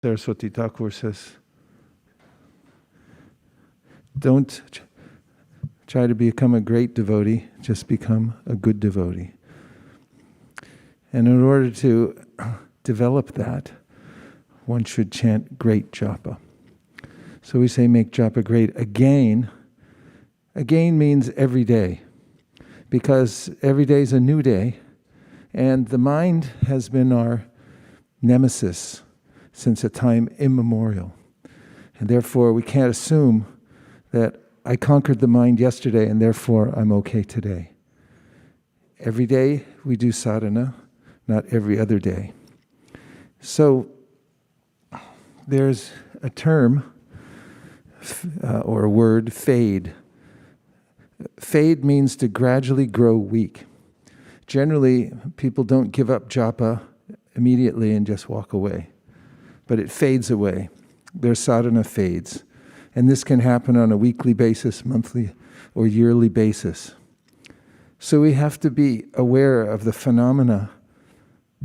Saraswati Thakur says, don't try to become a great devotee, just become a good devotee. And in order to develop that, one should chant great japa. So we say make japa great. Again means every day, because every day is a new day, and the mind has been our nemesis since a time immemorial. And therefore we can't assume that I conquered the mind yesterday and therefore I'm okay today. Every day we do sadhana, not every other day. So there's a term or a word, fade. Fade means to gradually grow weak. Generally, people don't give up japa immediately and just walk away, but it fades away. Their sadhana fades. And this can happen on a weekly basis, monthly or yearly basis. So we have to be aware of the phenomena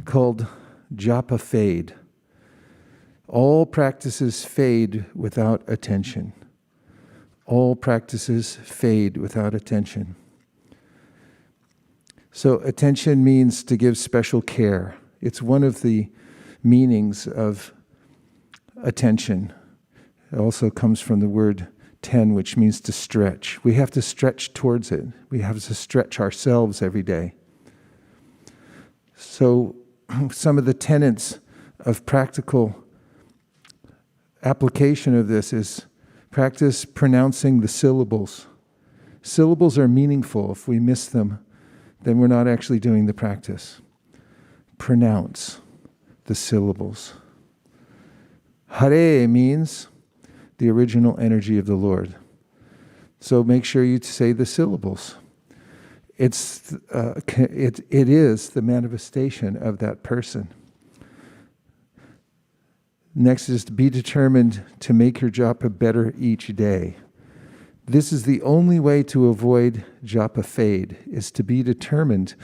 called japa fade. All practices fade without attention. All practices fade without attention. So attention means to give special care. It's one of the meanings of attention. It also comes from the word ten, which means to stretch. We have to stretch towards it. We have to stretch ourselves every day. So some of the tenets of practical application of this is practice pronouncing the syllables. Syllables are meaningful. If we miss them, then we're not actually doing the practice. Pronounce the syllables. Hare means the original energy of the Lord. So make sure you say the syllables. It is the manifestation of that person. Next is to be determined to make your japa better each day. This is the only way to avoid japa fade, is to be determined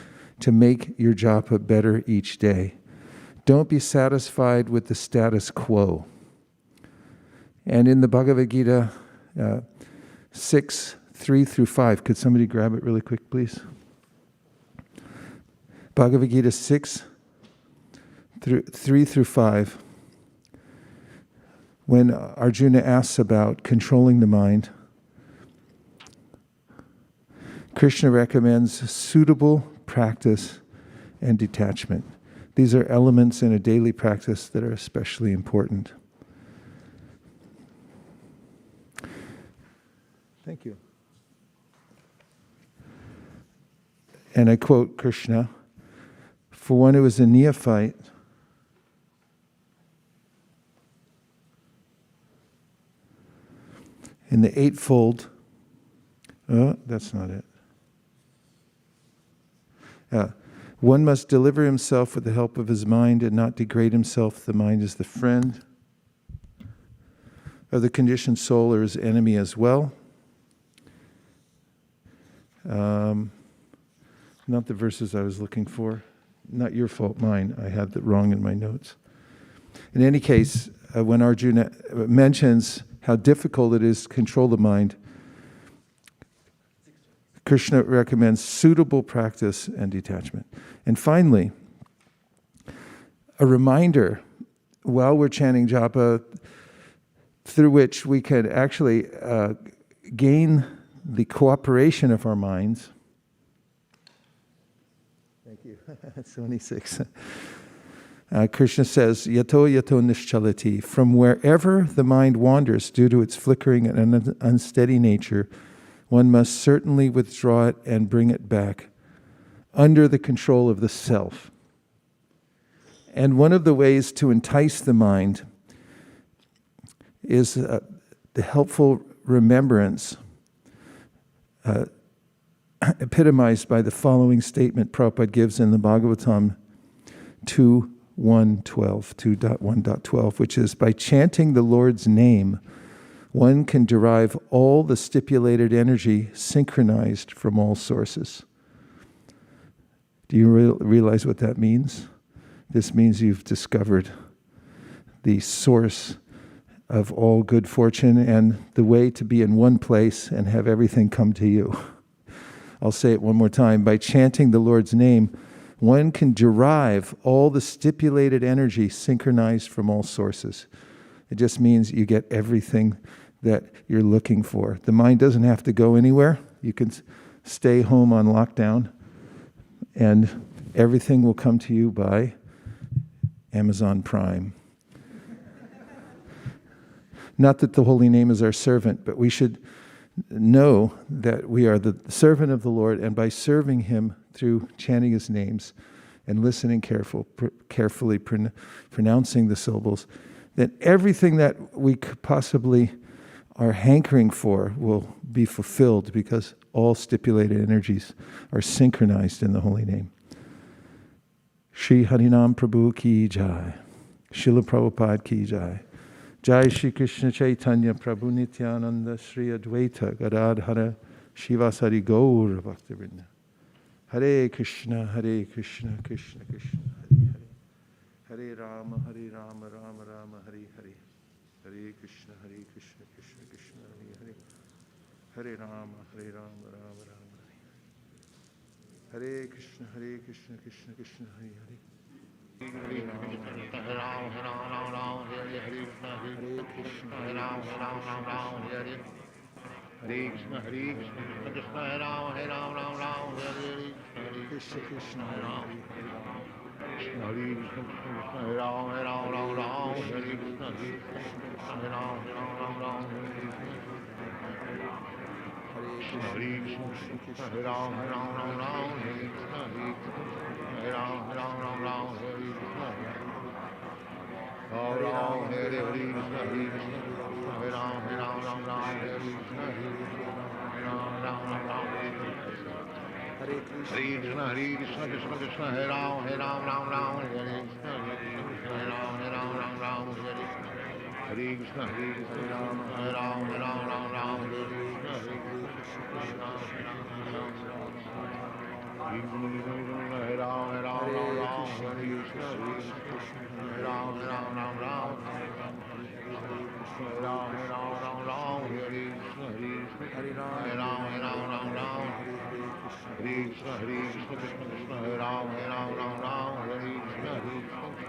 to make your japa better each day. Don't be satisfied with the status quo. And in the Bhagavad Gita 6, 3 through 5, could somebody grab it really quick, please? Bhagavad Gita 6, 3 through 5. When Arjuna asks about controlling the mind, Krishna recommends suitable practice and detachment. These are elements in a daily practice that are especially important. Thank you. And I quote Krishna, "For one who is a neophyte, in the eightfold," that's not it. One must deliver himself with the help of his mind and not degrade himself. The mind is the friend of the conditioned soul or his enemy as well. Not the verses I was looking for. Not your fault, mine. I had that wrong in my notes. In any case, when Arjuna mentions how difficult it is to control the mind, Krishna recommends suitable practice and detachment. And finally, a reminder while we're chanting japa through which we could actually gain the cooperation of our minds. Thank you. 26. Krishna says, "Yato yato nischalati." From wherever the mind wanders due to its flickering and unsteady nature, one must certainly withdraw it and bring it back under the control of the self. And one of the ways to entice the mind is the helpful remembrance epitomized by the following statement Prabhupada gives in the Bhagavatam 2.1.12, which is, by chanting the Lord's name, one can derive all the stipulated energy synchronized from all sources. Do you realize what that means? This means you've discovered the source of all good fortune and the way to be in one place and have everything come to you. I'll say it one more time. By chanting the Lord's name, one can derive all the stipulated energy synchronized from all sources. It just means you get everything that you're looking for. The mind doesn't have to go anywhere. You can stay home on lockdown, and everything will come to you by Amazon Prime. Not that the holy name is our servant, but we should know that we are the servant of the Lord, and by serving him through chanting his names and listening carefully pronouncing the syllables, that everything that we could possibly are hankering for will be fulfilled, because all stipulated energies are synchronized in the holy name. Shri Harinam Prabhu ki jai. Srila Prabhupada ki jai. Jai Shri Krishna Chaitanya Prabhu Nityananda Shri Advaita Gadadhara Shivasari Gaura Bhaktivinoda. Hare Krishna, Krishna Krishna, Hare Hare. Hare Rama, Rama Rama, Hare Hare. Hare Krishna, Krishna Krishna, Hare Hare. Hare Rama, Rama Rama, Hare Hare. Hare Krishna, Krishna Krishna, Hare Hare. Hare Rama, Rama, Hare Hare. Hare Krishna, Rama, Hare Hare. Hare Krishna, Krishna Rama, Rama, Hare Hare. Hare Krishna, Krishna Rama, Hare Krishna, Rama, Rama, Hare Krishna, Krishna Rama, Rama, Hare Krishna, Rama, Rama, Hare Krishna, Rama, Rama, Hare Krishna. Hare Rama, Hare Krishna, Hare Rama, Hare Krishna, Hare Krishna, Krishna Krishna, Hare Rama, Rama, Hare Krishna, Hare Rama, Hare Krishna, Hare Rama, Rama, Hare Krishna, Hare Rama, Hare Rama, Hare Krishna, Hare Rama, Rama,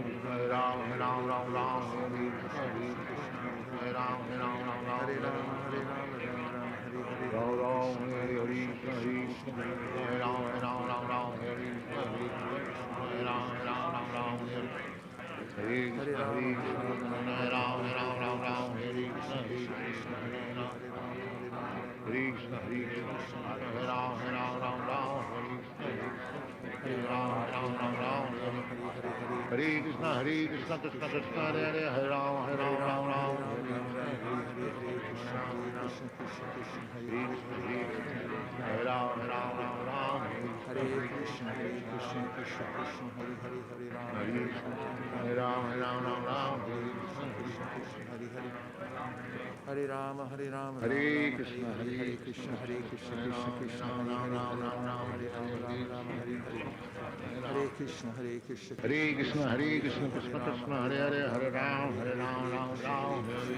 Hare Rama, Hare Krishna, Hare Rama, Rama, Hare Krishna, Krishna, Hare Rama, Hare Krishna, Hare Krishna, Krishna, Hare Krishna, Hare Rama, Hare Krishna, Hare Rama, Hare Rama, Hare Hare Rama, Hare Rama, Hare Krishna, Hare Krishna, Krishna Krishna, Hare Rama, Hare Rama, Hare Krishna, Krishna, Hare Krishna, Krishna Krishna, Hare Hare, Hare Rama, Hare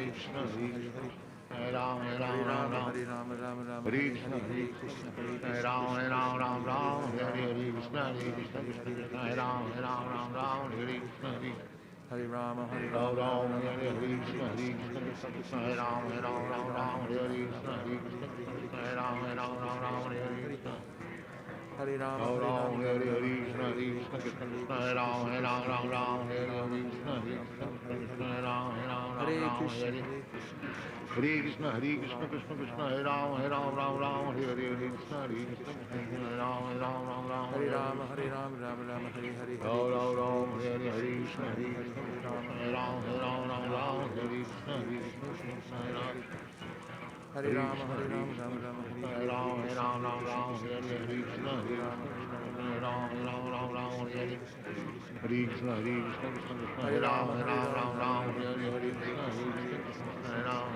Krishna, Hare Rama, Hare Rama, Hare Krishna, Hare Rama, Hare Krishna, Hare Rama, Hare Krishna. Hare Rama, Hare Rama, Hare Krishna, Krishna, Hare Rama, Hare Krishna, Hare Rama, Hare Krishna, Hare Rama, Hare Krishna, Krishna, Hare Rama, Hare Krishna, Hare Rama, Hare Krishna, Hare Krishna, Krishna, Hare Rama, Hare Krishna, Hare Rama, Hare Rama, Hare Rama, Hare Hare, Hare Krishna, Hare Rama, Hare Krishna, Hare Rama, Hare Rama, Hare Rama, Hare Krishna, Hare Rama, Hare Krishna, Hare Rama, Hare Rama, Hare Krishna, Hare Rama,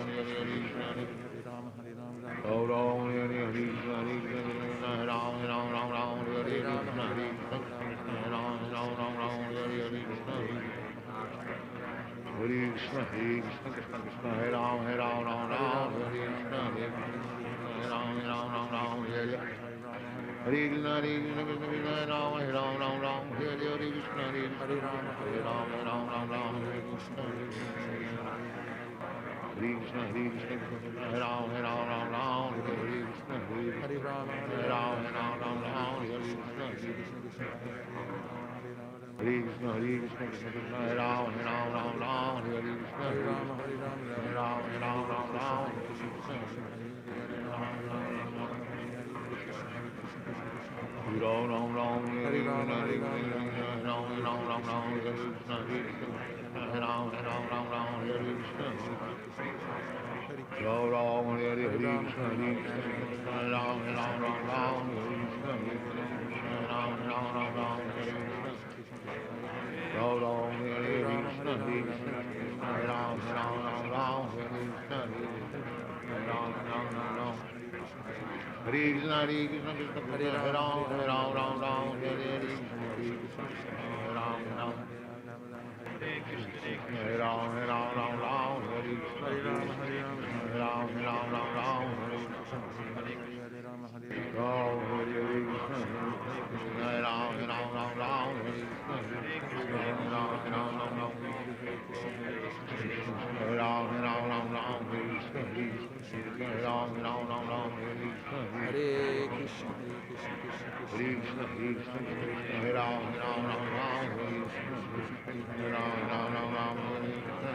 Krishna, Hare Krishna, Krishna Krishna, Hare Ram, Ram, Hare Krishna, Hare Ram, Hare Ram. Hare Krishna, Hare Krishna, Krishna Krishna, Hare Ram, Hare Krishna, Hare Ram, Hare Krishna, Hare Krishna, Hare Krishna, Krishna Krishna, Hare Ram, Hare Krishna, Hare Ram, Hare Krishna, Hare Krishna, Hare Krishna, Krishna Krishna, Hare Ram, Hare Krishna, Hare Ram, Hare Krishna, Ram Ram Ram, Hare Ram, Hare Ram, Ram Ram, Hare Krishna, Hare Ram, Hare Krishna, Ram Ram, Hare Krishna, Hare Ram, Hare Krishna, Ram Ram, Hare Krishna, Ram Ram, Hare Krishna, Hare Ram, Hare Krishna, Ram Ram. Hare Krishna, Hare Krishna, Krishna Krishna, Hare Ram, Hare Krishna, Hare Ram, Hare Ram, Hare Krishna, Hare Ram, Hare Krishna, Ram, Hare Krishna, Hare Ram, Hare Krishna, Hare Ram, Hare Ram, Hare Krishna, Hare Ram, Hare Krishna, Hare Krishna, Krishna Krishna, Krishna, Krishna, Krishna, Hare Ram, Ram, Ram, Ram, Hare Krishna, Hare Ram, Ram, Ram, Ram, Hare Krishna,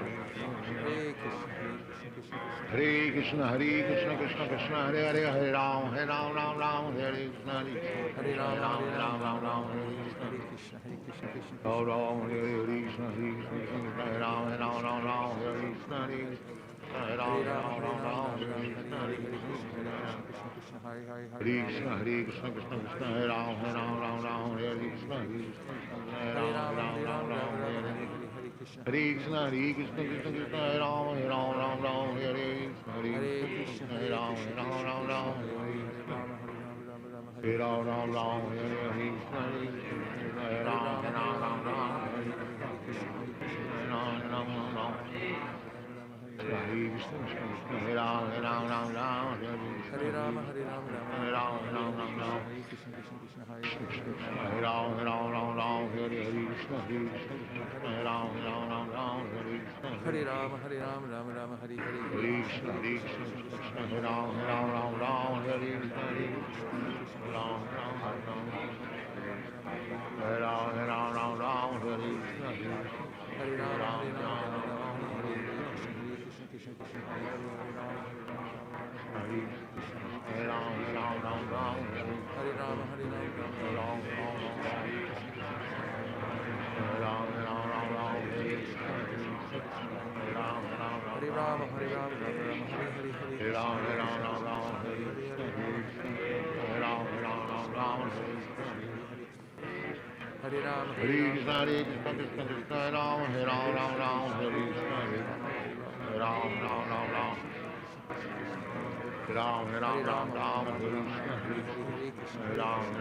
Hare Krishna, Hare Krishna, Krishna, Krishna, Hare Hare, Hare Ram, Ram, Ram, Hare Krishna, Hare Ram, Ram, Ram, Ram, Hare Krishna, Ram, Ram, Hare Krishna, Hare Krishna, Hare Ram, Ram, Ram, Hare Krishna, Hare Ram, Ram, Ram, Ram, Hare Krishna, Hare Krishna, Hare Krishna, Krishna Krishna, Hare Ram, Ram, Ram, Hare Krishna, Hare Ram, Ram, Ram, Hare Krishna, Hare Krishna, Krishna Krishna, Hare Ram, Ram, Hare Krishna, Hare Krishna, Hare Ram, Ram, Hare Ram, Ram, Hare Krishna, Hare Ram, Ram, Hare Ram, Hare Krishna, Krishna Krishna, Hare Ram, Ram, Hare Krishna, Hare Ram, Ram, Hare Ram, Hare Krishna, Hare Krishna, Hare Ram, Hare Krishna, Hare Krishna, Hare Krishna, Krishna, Hare Ram, Hare Krishna, Hare Ram, Hare Ram, Hare Krishna, Hare Ram, Hare Krishna, Hare Krishna, Krishna Krishna, Hare Ram, Hare Krishna, Hare Ram, Ram, Hare Krishna, Hare Ram, Hare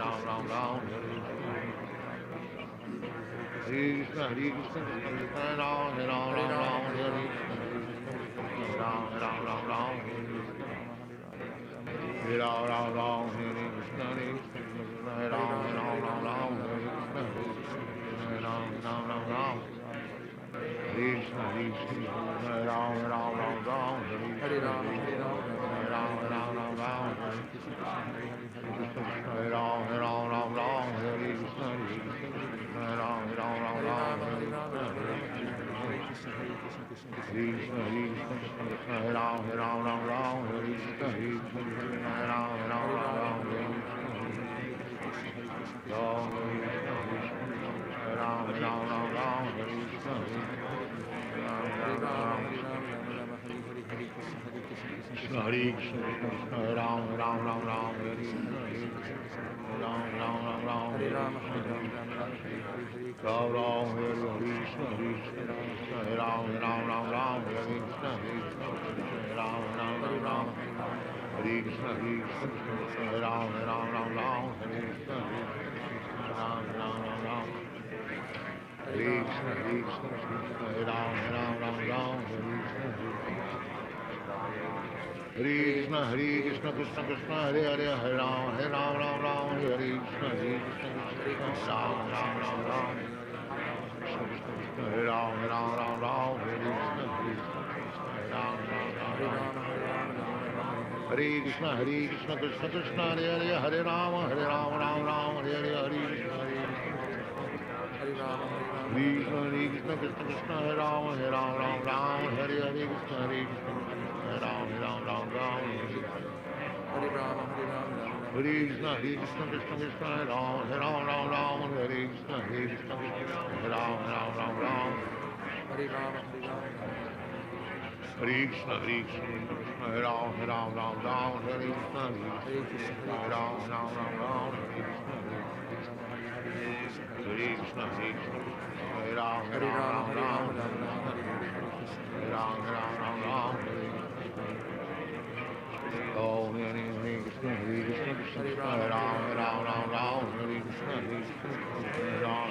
Krishna, Hare Krishna, Krishna Krishna, Hare Ram, Hare Krishna, Hare Ram, Hare Ram, Hare Krishna, Hare Krishna, Hare Ram, Hare Krishna, Hare Ram, Krishna, Krishna, Hare Ram, Hare Krishna, Hare Ram, Hare Krishna, Hare Ram, Hare Krishna, Hare Ram, Krishna, Krishna, Hare Ram, Hare Krishna, Hare Ram, Krishna, Hare Krishna, Hare Ram, Hare Krishna, Hare Ram, Hare Ram, Hare Krishna, Hare Ram, Hare Krishna, Hare Ram, Hare Krishna, Hare Ram, Hare Krishna, Hare Krishna, Hare Ram, Hare Krishna, Hare Krishna, Krishna Krishna, Hare Hare, Hare Ram, Hare Krishna, Hare Ram, Hare Krishna, Hare Krishna, Krishna Krishna, Hare Hare, Hare Ram, Hare Hare, Hare Krishna, Krishna Krishna, Krishna Hare Ram, Hare Hare, Krishna, Hare Ram, Hare Krishna, Krishna Krishna, Krishna Hare Ram, Hare Krishna, Hare Ram, Hare Krishna, Krishna Krishna, Hare Ram, Hare Krishna, Hare Ram, Hare Krishna, Hare Ram, Hare Ram, Oh, Hare Krishna, Krishna Krishna, Hare Ram, Hare Krishna, Hare Ram,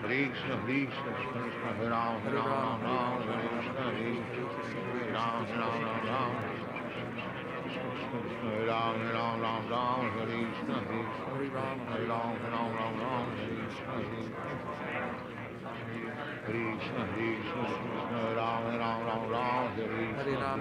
Hare Krishna, Krishna Krishna, Hare Ram, Hare Krishna, Hare Ram, Hare Ram, Hare Krishna, Hare Ram, Krishna, Krishna, Hare Ram, Hare Krishna, Hare Ram,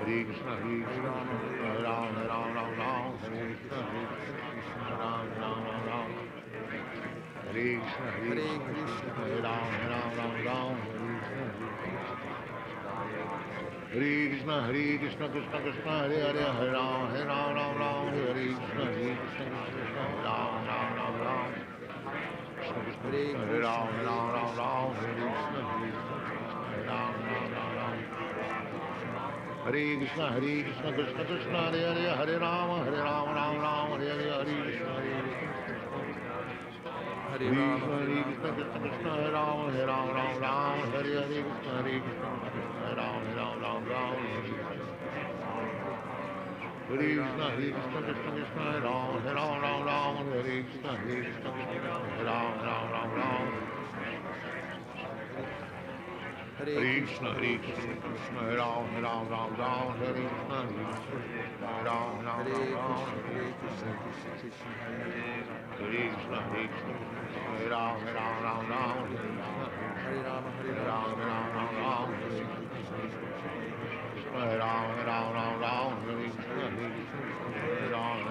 Hare Krishna, Hare Krishna, Hare Ram, Ram, Hare Krishna, Hare Krishna, Ram, Ram. Hare Krishna, Hare Krishna, Hare Ram, Ram, Hare Krishna, Hare Krishna, Krishna Krishna, Hare Hare, Hare Ram, Ram, Hare Krishna, Hare Krishna, Ram, Ram. Krishna Krishna, Hare Ram, Hare Krishna, Hare Ram, Hare Krishna, Krishna Krishna, Hare Hare, Hare Ram, Ram, Hare Hare, Hare Krishna, Hare Krishna, Krishna Krishna, Hare Ram, Hare Hare, Krishna, Hare Ram, Hare Krishna, Krishna Krishna, Hare Ram, Hare Krishna, Hare Ram, Hare Krishna, Krishna, Hare Ram, Hare Krishna, Hare Ram, Hare Krishna, Krishna, Hare Ram, Hare Krishna, Hare Ram, Hare Ram, Hare Krishna, Hare Ram,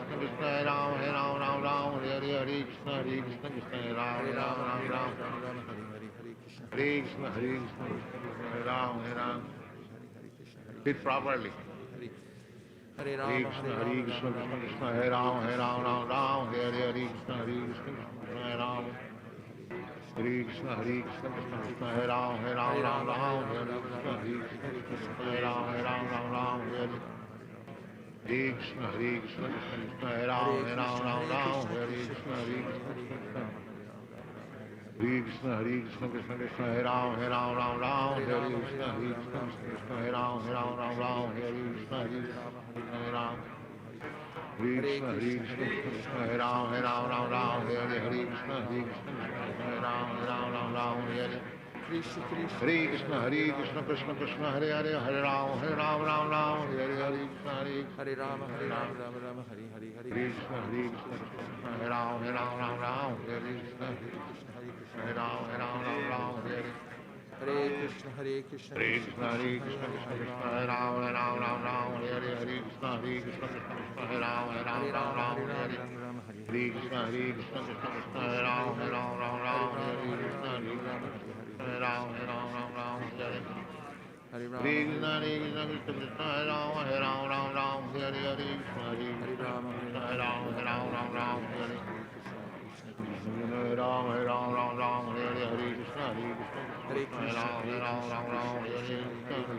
Krishna Krishna Hare Ram Ram Ram Hare Krishna Krishna Hare Ram Ram. Hare Krishna Krishna Hare Ram. Sit properly. Hare Krishna Krishna Hare Ram Hare Krishna Hare Ram. Hare Krishna Krishna Hare Ram Ram Hare Krishna Hare Krishna Hare Ram Hare. Hare Krishna, Hare Krishna, Krishna Krishna, Hare Ram, Hare Ram, Ram Ram, Hare Krishna, Hare Krishna, Hare Krishna, Hare Krishna, Krishna Krishna, Hare Ram, Ram Ram, Hare Krishna, Hare Krishna, Krishna Krishna, Hare Ram, Ram Ram, Hare Krishna, Hare Krishna, Hare Ram. Hare Krishna, Hare Krishna, Krishna Krishna, Hare Ram, Ram Ram, Hare Krishna, Hare Krishna, Hare Ram, Ram Ram, Hare Hare Krishna, Hare Krishna, Krishna Krishna, Hare Hare, Hare Ram, Ram Ram, Hare Krishna, Hare Rama, Hare Rama, Rama Rama, Hare Hare, Hare Krishna, Hare Krishna, Hare Ram, Ram Ram, Hare Krishna, Hare Ram, Ram Ram, Hare Hare Krishna, Hare Krishna, Hare Krishna, Hare Krishna, Krishna Krishna, Hare Ram, Ram, Hare Krishna, Hare Krishna, Krishna Krishna, Hare Ram, Ram, Hare Hare Krishna, Hare Krishna, Krishna Krishna, Hare Ram, Ram, Hare Krishna, Hare Ram, Ram, Hare Hare Krishna, Hare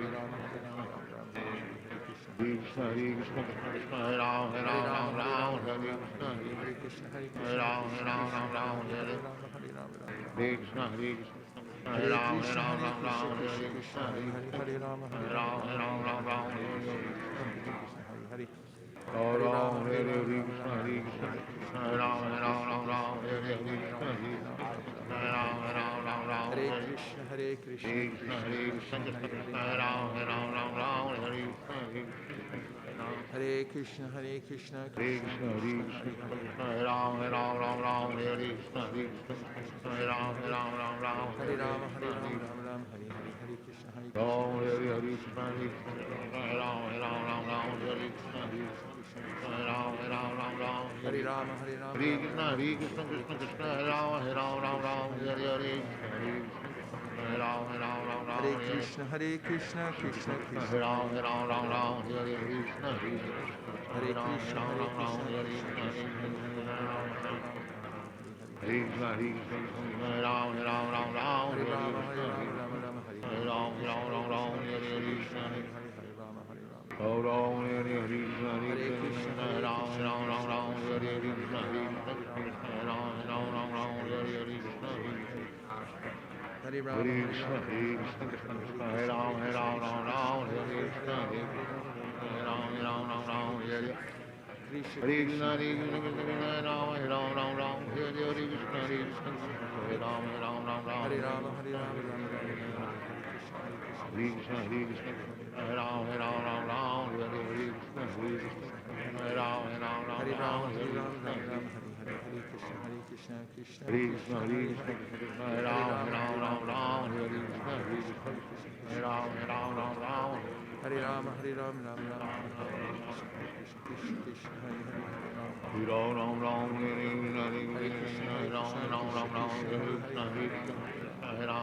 Krishna, Krishna Krishna, Hare Ram, Ram, Hare Krishna, Hare Krishna, Hare Ram, Ram, Hare Hare Ram, Ram, Hare Hare Krishna, Hare Krishna, Hare Krishna, Ram, Hare Krishna, Hare Krishna, Krishna, Hare Ram, Ram, Hare Krishna, Hare Ram, Ram, Hare Krishna, Hare Krishna, Hare Ram, Ram, Hare Krishna, Hare Ram, Ram, Hare Ram, Hare Krishna, Hare Krishna, Hare Ram, Hare Krishna, Hare Ram, Hare Krishna, Hare Krishna, Hare Krishna, Krishna Krishna, Hare Ram, Hare Krishna, Hare Krishna, Krishna Krishna, Hare Ram, Hare Krishna, Hare Ram, Hare Ram, Hare Ram, Hare Krishna, Hare Hare Krishna, Hare Ram, Hare Krishna, Hare Ram, Hare Ram, Hare Krishna, Krishna Krishna, Hare Ram, Hare Krishna, Hare Krishna, Krishna Krishna, Hare Ram, Hare Krishna, Hare Krishna, Hare Krishna, Hare Krishna, Hare Krishna, Hare Ram, Hare Ram, Hare Krishna, Hare Ram, Hare Krishna, Hare Krishna, Hare Ram, Hare Krishna, Hare Ram, Hare Krishna, Hare Krishna, Hare Krishna, Krishna Krishna, Hare Ram, Hare Krishna, Hare Ram, Hare Krishna, Hare Krishna, Hare Ram, Hare Krishna, Hare Ram, Hare Krishna, Hare Krishna, Hare Ram, Hare Krishna, Hare Ram, Hare Krishna, Krishna, Hare Krishna, Hare Ram, Hare Krishna, Hare Ram, Hare Ram, Hare Ram, Krishna, Krishna, Hare Ram, Hare Krishna, Hare Krishna, Hare Ram, Hare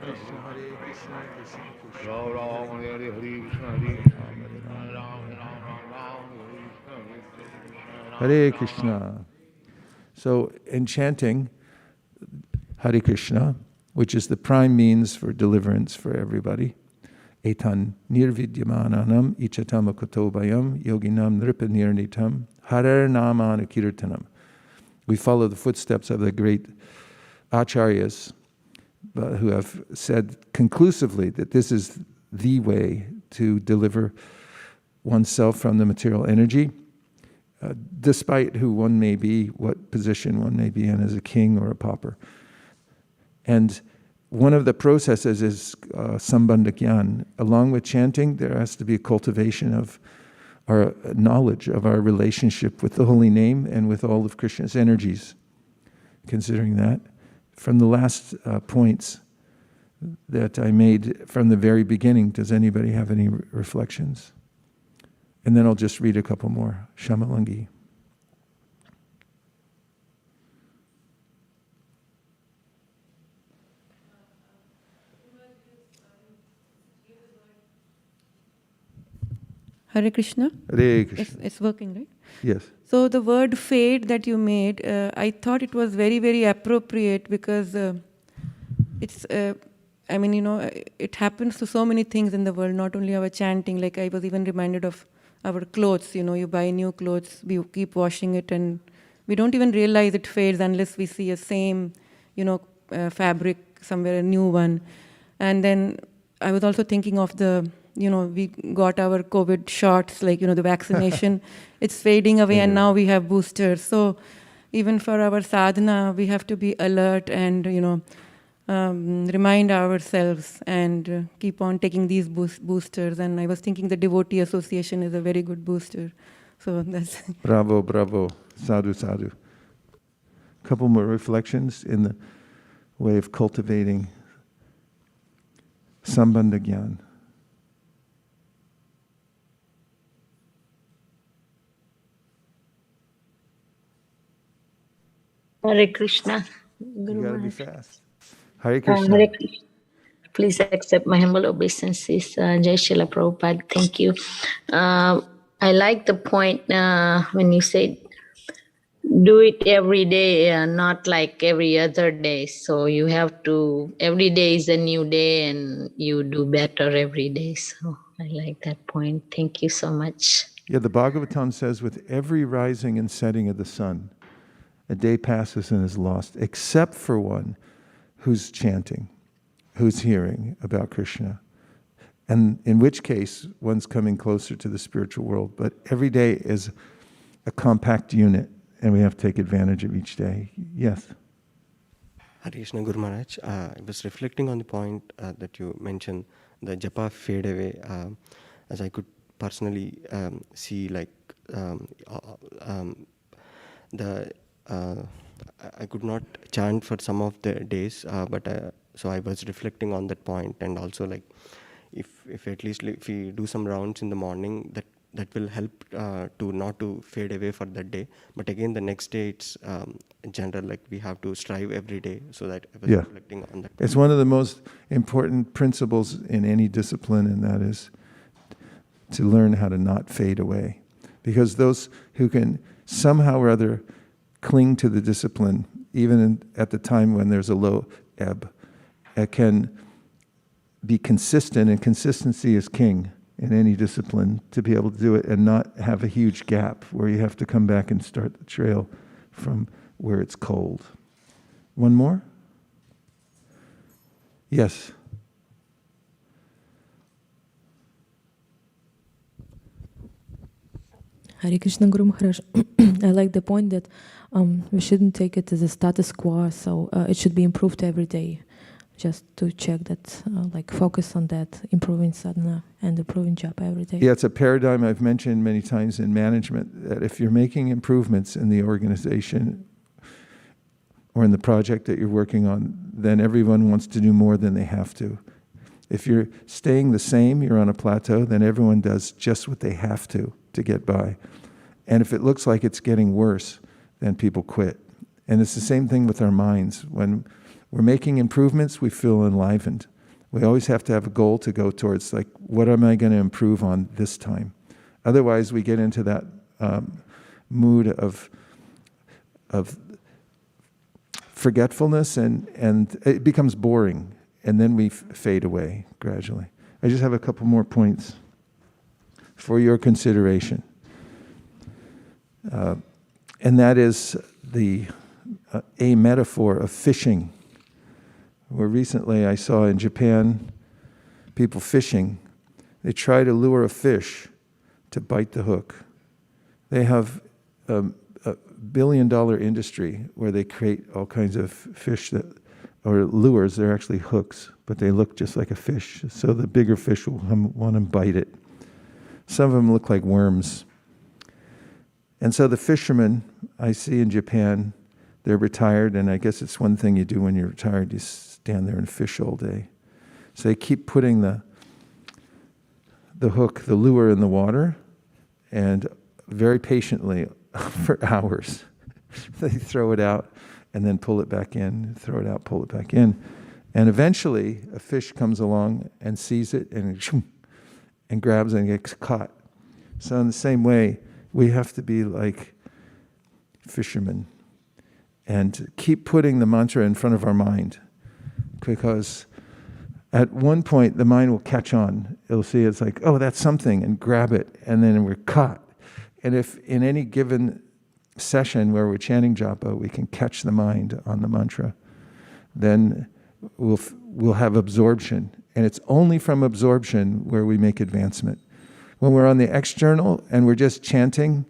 Krishna, Hare Krishna, Krishna Krishna, Hare Krishna, Hare Hare Krishna. So in chanting Hare Krishna, which is the prime means for deliverance for everybody, etan nirvidyamananam ichatam akotobayam yoginam nripanirnitam harar namana kirtanam. We follow the footsteps of the great acharyas who have said conclusively that this is the way to deliver oneself from the material energy, despite who one may be, what position one may be in as a king or a pauper. And one of the processes is sambandha gyan. Along with chanting, there has to be a cultivation of our knowledge of our relationship with the holy name and with all of Krishna's energies. Considering that, from the last points that I made from the very beginning, does anybody have any reflections? And then I'll just read a couple more. Shamalangi. Hare Krishna. Hare Krishna. It's working, right? Yes. So the word fade that you made, I thought it was very, very appropriate because it's, it happens to so many things in the world, not only our chanting. Like I was even reminded of our clothes. You buy new clothes, we keep washing it, and we don't even realize it fades unless we see a same, fabric somewhere, a new one. And then I was also thinking of we got our COVID shots, like, the vaccination. It's fading away, and now we have boosters. So even for our sadhana, we have to be alert and, remind ourselves and keep on taking these boosters. And I was thinking the Devotee Association is a very good booster. So that's... Bravo, bravo. Sadhu, sadhu. A couple more reflections in the way of cultivating Sambandha Gyan. Hare Krishna. You got to be fast. Hare Krishna. Hare Krishna. Please accept my humble obeisances. Jai Srila Prabhupada. Thank you. I like the point when you said do it every day, not like every other day. So you have to, every day is a new day and you do better every day. So I like that point. Thank you so much. Yeah, the Bhagavatam says, with every rising and setting of the sun, a day passes and is lost, except for one who's chanting, who's hearing about Krishna. And in which case, one's coming closer to the spiritual world. But every day is a compact unit, and we have to take advantage of each day. Yes? Hare Krishna Guru Maharaj. I was reflecting on the point that you mentioned, the japa fade away, as I could personally see, like I could not chant for some of the days, but so I was reflecting on that point, and also like if at least if we do some rounds in the morning, that will help to not to fade away for that day. But again, the next day it's in general, like we have to strive every day. So that I was reflecting on that. It's one of the most important principles in any discipline, and that is to learn how to not fade away. Because those who can somehow or other cling to the discipline, even at the time when there's a low ebb, can be consistent, and consistency is king in any discipline, to be able to do it and not have a huge gap where you have to come back and start the trail from where it's cold. One more? Yes. Hare Krishna Guru Maharaj. I like the point that we shouldn't take it as a status quo, so it should be improved every day. Just to check that, like focus on that, improving sadhana and improving japa every day. Yeah, it's a paradigm I've mentioned many times in management, that if you're making improvements in the organization or in the project that you're working on, then everyone wants to do more than they have to. If you're staying the same, you're on a plateau, then everyone does just what they have to get by. And if it looks like it's getting worse, then people quit. And it's the same thing with our minds. When we're making improvements, we feel enlivened. We always have to have a goal to go towards, like, what am I going to improve on this time? Otherwise, we get into that mood of forgetfulness, and it becomes boring, and then we fade away gradually. I just have a couple more points for your consideration. And that is a metaphor of fishing. Where recently I saw in Japan, people fishing, they try to lure a fish to bite the hook. They have a $1 billion industry where they create all kinds of fish that, or lures, they're actually hooks, but they look just like a fish. So the bigger fish will want to bite it. Some of them look like worms. And so the fishermen I see in Japan, they're retired, and I guess it's one thing you do when you're retired, you stand there and fish all day. So they keep putting the hook, the lure in the water, and very patiently for hours, they throw it out and then pull it back in, throw it out, pull it back in. And eventually a fish comes along and sees it and grabs it and gets caught. So in the same way, we have to be like fishermen and keep putting the mantra in front of our mind, because at one point the mind will catch on. It'll see it's like, oh, that's something, and grab it, and then we're caught. And if in any given session where we're chanting japa, we can catch the mind on the mantra, then we'll have absorption. And it's only from absorption where we make advancement. When we're on the external and we're just chanting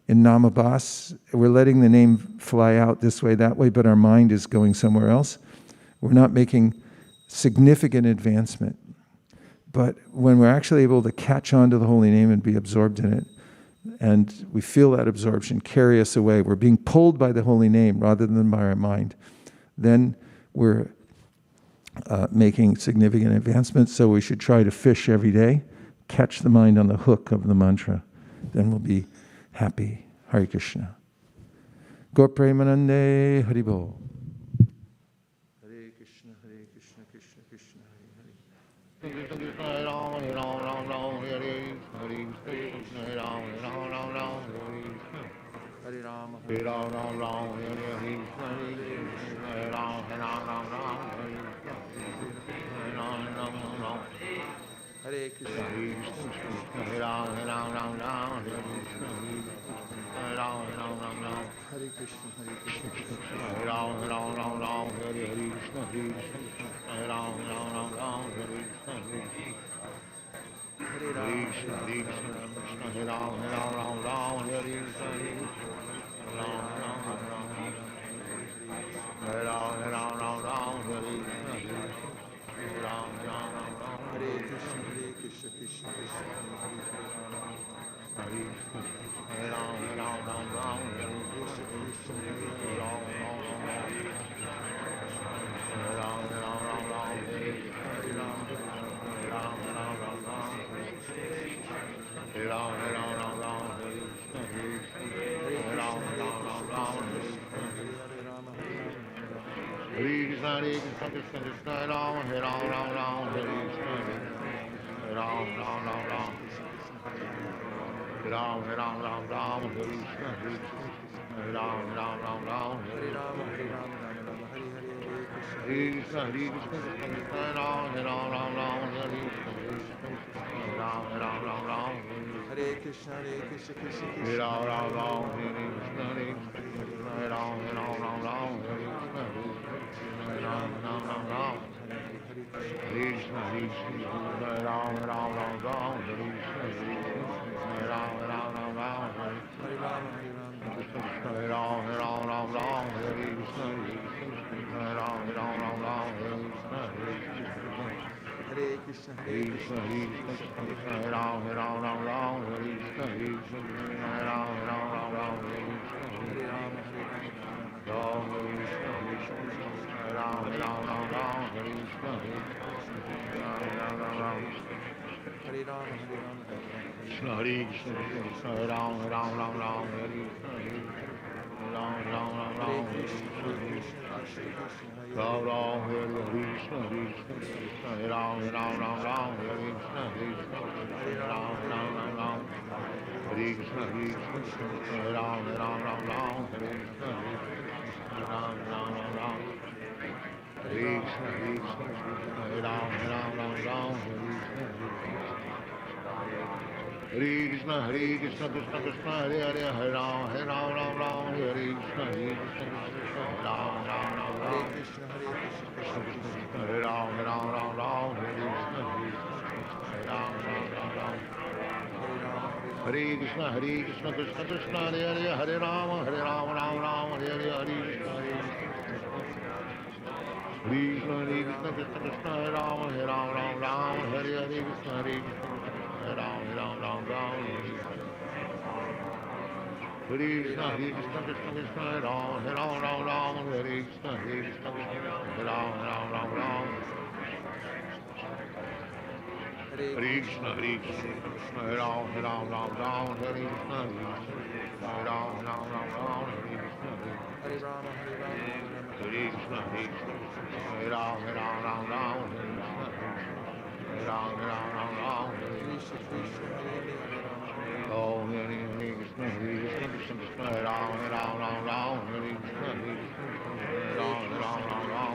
in namabhas, we're letting the name fly out this way, that way, but our mind is going somewhere else. We're not making significant advancement. But when we're actually able to catch on to the holy name and be absorbed in it, and we feel that absorption carry us away, we're being pulled by the holy name rather than by our mind, then we're making significant advancements. So we should try to fish every day, catch the mind on the hook of the mantra. Then we'll be happy. Hare Krishna. Gaur Premanande Haribol. Hare Krishna, Krishna Krishna, Hare Hare. Hare Ram, Hare Ram, Ram Ram, Hare Hare. Hare Krishna, Hare Ram, Hare Ram, Ram Ram, Hare Ram, Hare Ram, Ram, Hare Hare. Hare Ram, Hare Ram, Ram Ram, Hare Ram, Ram Ram. Hare Krishna, Hare Krishna, Hare Ram, Hare Ram, Ram Ram, Hare Krishna, Hare Ram, Hare Ram, Ram Ram. Hare Krishna, Hare Ram, Hare Ram, Ram Ram, Hare Krishna, Hare Ram, Hare Ram, Ram Ram, Hare Krishna. Hare Hare Krishna, Hare Krishna, Hare Ram, Hare Ram, Ram Ram, Hare Krishna, Hare Ram, Ram Ram. Hare Ram, Hare Ram, Ram Ram, Hare Krishna, Hare Ram, Ram Ram. Hare Krishna, Krishna Krishna, Hare Krishna, Hare Ram, Hare Ram, Ram Ram, Hare Krishna, Hare Ram, Ram Ram. Hare Ram, Hare Ram, Ram Ram, Hare Krishna, Hare Ram, Hare Ram, Ram Ram. Hare Ram, Hare Ram, Ram Ram, Hare Krishna, Hare Ram, Hare Ram, Ram Ram, Hare Krishna. Hare Krishna, Hare Krishna, Krishna Krishna, Hare Ram, Hare Ram, Ram Ram, Hare Krishna, Hare Ram, Ram Ram Ram. Hare Ram, Hare Ram, Ram Ram, Hare Krishna, Hare Ram, Ram Ram Ram, Hare Ram, Hare Ram, Hare Krishna, Hare Krishna, Krishna Krishna, Hare Ram, Hare Ram, Ram Ram, Hare Krishna, Hare Ram, Hare Ram, Ram Ram, Hare Krishna, Krishna Krishna, Hare Ram, Ram Ram, Hare Krishna, Hare Ram, Hare Ram, Ram Ram, Hare Krishna, Hare Ram, Ram Ram Ram. Hare Krishna, Hare Krishna, Hare Ram, Hare Ram, Ram Ram, Hare Krishna, Hare Ram, Hare Ram, Ram Ram, Hare Krishna, Hare Ram, Hare Ram, Ram Ram, Hare Krishna, Hare Ram, Hare Ram, Ram Ram, Hare Krishna, Hare Krishna, Hare Krishna, Hare Krishna, Hare Ram, Hare Ram, Ram Ram, Hare Krishna, Hare Ram, Hare Ram, Ram Ram, Hare Krishna, Hare Ram, Hare Ram, Hare Ram, Ram Ram, Hare Krishna, Hare Ram, Ram Ram. Hare Ram, Krishna, Hare Krishna, Krishna Hare Ram, Hare Ram, Ram Ram, Hare Krishna, Hare Ram, Hare Ram, Ram Ram, Hare Krishna, Ram Ram, Hare Krishna, Krishna Hare Ram, Hare Ram, Ram Ram, Hare Krishna, Hare Ram, Hare Ram, Ram Ram, Hare Krishna, Hare Ram, Hare Ram, Ram Ram, Hare Krishna, Hare Ram, Ram Ram. Hare Krishna, Hare Ram, Hare Ram, Ram Ram, Hare Krishna, Krishna Krishna, Hare Hare, Hare Ram, Ram Ram, Hare Krishna, Krishna, Hare Ram, Ram Ram, Krishna Krishna, Hare Ram, Ram Ram, Hare Krishna, Hare Ram, Ram Ram. Hare Krishna, Krishna Krishna, Hare Hare, Hare Ram, Ram Ram, Hare Hare, Hare Krishna, Krishna Krishna, Krishna Hare Ram, Ram Ram, Hare Hare, Krishna Hare Ram, Ram Ram, Hare Krishna, Krishna Krishna, Hare Ram, Ram Ram, Hare Krishna, Hare Ram, Ram Ram. Hare Krishna, Krishna, Hare Ram, Ram Ram, Hare Krishna, Hare Ram, Ram Ram, Hare Krishna, Hare Rama, Hare Rama, Hare Krishna, Hare Ram, Ram Ram, Hare Krishna, Hare Ram, Ram Ram, Krishna Krishna, Hare Hare, Hare Rama, Oh, Hare Krishna, Krishna Krishna, Hare Ram, Ram Ram, Hare Krishna, Hare Ram, Ram Ram,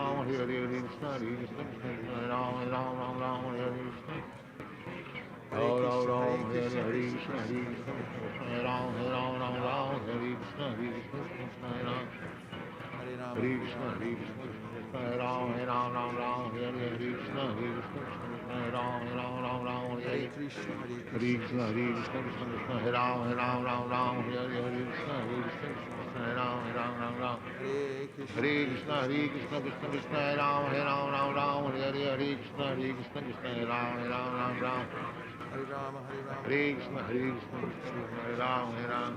Ram, Hare Krishna, Hare Krishna, Krishna Ram, Ram Ram Ram, Hare Krishna. Ram Ram, Hare Krishna, Hare Krishna, Krishna Ram, Ram Ram Ram, Hare Krishna, Hare Krishna, Krishna Ram. Hare Krishna, Hare Krishna, Krishna Ram, Ram Ram Ram, Hare Krishna, Hare Krishna, Krishna Ram, Ram Ram Ram, Hare Krishna, Hare Krishna, Hare Krishna, Krishna Ram, Ram Ram Ram, Hare Krishna, Hare Krishna, Krishna Ram, Ram Ram Ram. Hare Krishna, Hare Krishna, Krishna Krishna Ram, Ram Ram Ram, Hare Krishna, Hare Krishna, Krishna Ram, Ram Ram Ram. Hare Krishna, Hare Krishna, Krishna Krishna Ram, Ram.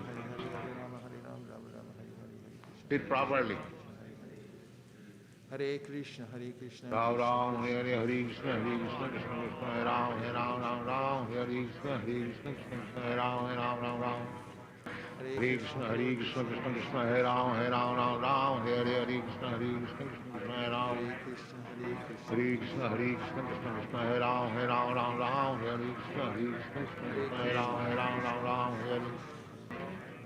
Sit properly. Hare Krishna, Hare Krishna, Ram Ram, Hare Hare Krishna, Hare Krishna, Krishna Krishna Ram, Ram Ram Ram, Hare Krishna, Hare Krishna, Krishna Krishna Ram, Ram Ram Ram. Hare Krishna, Krishna Krishna, Hare Ram, Ram Ram, Hare Hare Krishna, Krishna Krishna, Hare Ram. Hare Krishna, Krishna Krishna, Hare Ram, Ram, Hare Krishna, Krishna Krishna, Hare Ram, Ram, Hare.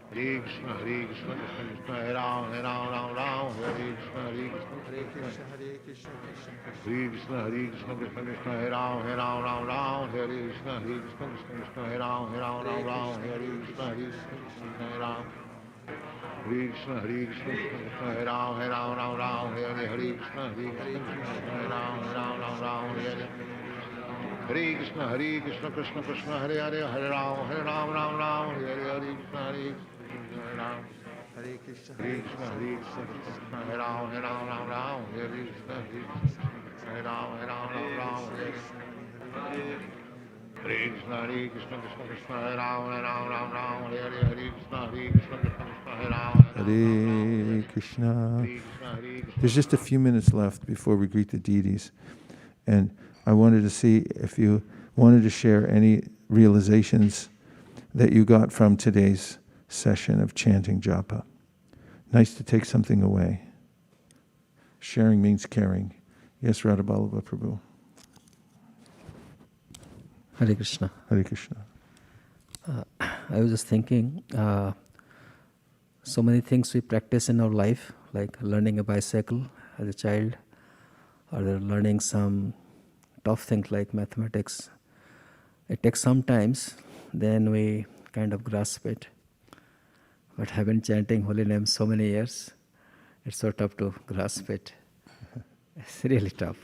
Hare Krishna, Krishna Krishna, Hare Ram, Ram, Hare Krishna, Krishna Krishna. Hare Krishna, Krishna Krishna, Hare Ram, Ram, Hare Krishna, Krishna Krishna, Hare Ram, Ram, Hare Krishna, Krishna, Hare Ram. Hare Krishna, Krishna Krishna, Hare Ram, Ram, Hare Krishna, Krishna, Hare Ram, Ram, Hare. Hare Krishna, Krishna Krishna, Hare Hare, Hare Ram, Ram, Hare Hare Krishna, Hare Ram. Hare Krishna, Krishna, Hare Ram, Ram, Hare Krishna, Hare Ram, Ram, Hare. Hare Krishna, Krishna Krishna, Hare Ram, Ram, Hare Hare, Hare Krishna, Krishna, Hare Ram, Hare Krishna. Hare Krishna. There's just a few minutes left before we greet the deities. And I wanted to see if you wanted to share any realizations that you got from today's session of chanting japa. Nice to take something away. Sharing means caring. Yes, Radhaballabha Prabhu. Hare Krishna. Hare Krishna. I was just thinking, so many things we practice in our life, like learning a bicycle as a child, or learning some tough things like mathematics. It takes some times, then we kind of grasp it. But I've been chanting holy names so many years, it's so tough to grasp it. It's really tough.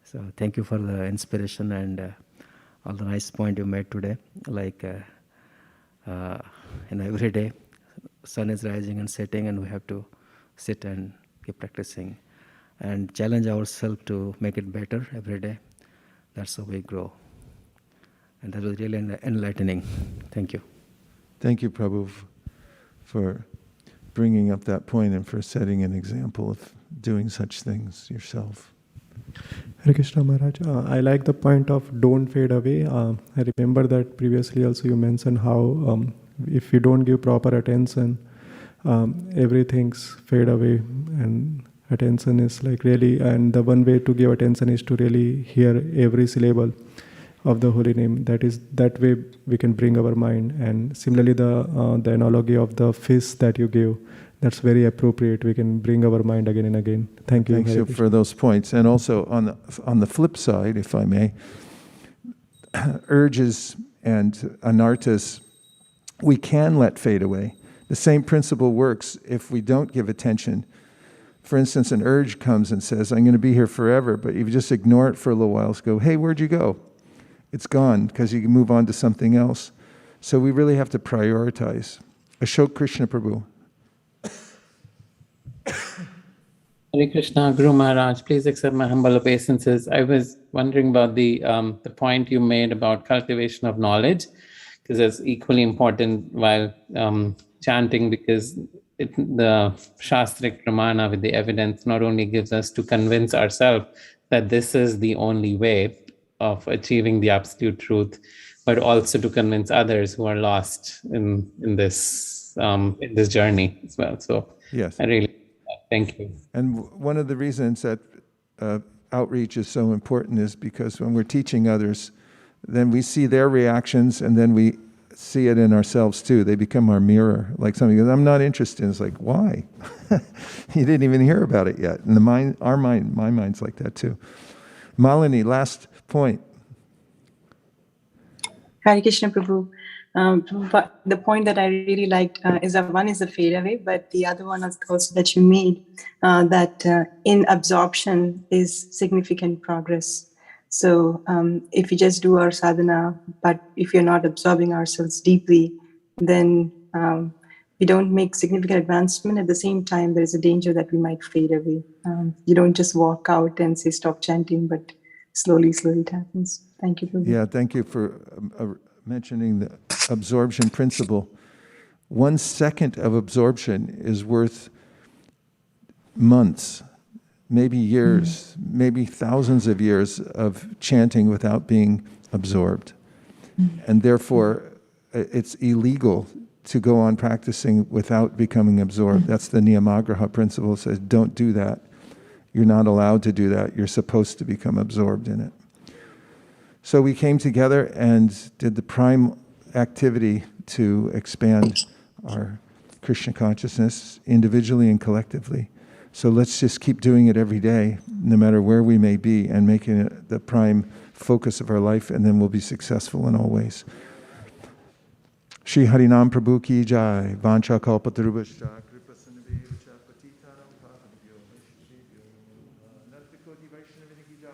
So thank you for the inspiration and all the nice point you made today. Like every day, sun is rising and setting, and we have to sit and keep practicing and challenge ourselves to make it better every day. That's how we grow. And that was really enlightening. Thank you. Thank you, Prabhu, for bringing up that point and for setting an example of doing such things yourself. Hare Krishna Maharaj, I like the point of don't fade away. I remember that previously also you mentioned how if you don't give proper attention, everything's fade away, and attention is like really, and the one way to give attention is to really hear every syllable of the holy name. That way we can bring our mind. And similarly, the analogy of the fish that you gave, that's very appropriate. We can bring our mind again and again. Thank you. Thanks for those points. And also on the flip side, if I may, urges and anarthas we can let fade away. The same principle works if we don't give attention. For instance, an urge comes and says, I'm going to be here forever, but you just ignore it for a little while. Go, hey, where'd you go? It's gone, because you can move on to something else. So we really have to prioritize. Ashok Krishna Prabhu. Hare Krishna, Guru Maharaj, please accept my humble obeisances. I was wondering about the point you made about cultivation of knowledge, because that's equally important while chanting, because the Shastric Pramana with the evidence not only gives us to convince ourselves that this is the only way of achieving the absolute truth, but also to convince others who are lost in this journey as well. So yes, I really thank you. And one of the reasons that outreach is so important is because when we're teaching others, then we see their reactions, and then we see it in ourselves too. They become our mirror. Like somebody goes, I'm not interested. It's like, why? You didn't even hear about it yet. And my mind's like that too. Malini, last point. Hare Krishna Prabhu. But the point that I really liked is that one is the fade away, but the other one is also that you made, that in absorption is significant progress. So if we just do our sadhana, but if you're not absorbing ourselves deeply, then we don't make significant advancement. At the same time, there is a danger that we might fade away. You don't just walk out and say, stop chanting, but slowly it happens. Thank you, Prabhu. Yeah, thank you for mentioning the absorption principle. 1 second of absorption is worth months, maybe years, maybe thousands of years of chanting without being absorbed. And therefore, it's illegal to go on practicing without becoming absorbed. That's the Niyamagraha principle. It says, don't do that. You're not allowed to do that. You're supposed to become absorbed in it. So we came together and did the prime activity to expand our Krishna consciousness individually and collectively. So let's just keep doing it every day, no matter where we may be, and making it the prime focus of our life, and then we'll be successful in all ways. Shri Harinam Prabhu ki jai, Vancha Kalpatarubhascha, Kripa Sindhubheva Patitanam Pavanebhyo, Vaisesika, Nartikoti Vaishnavini ki jai.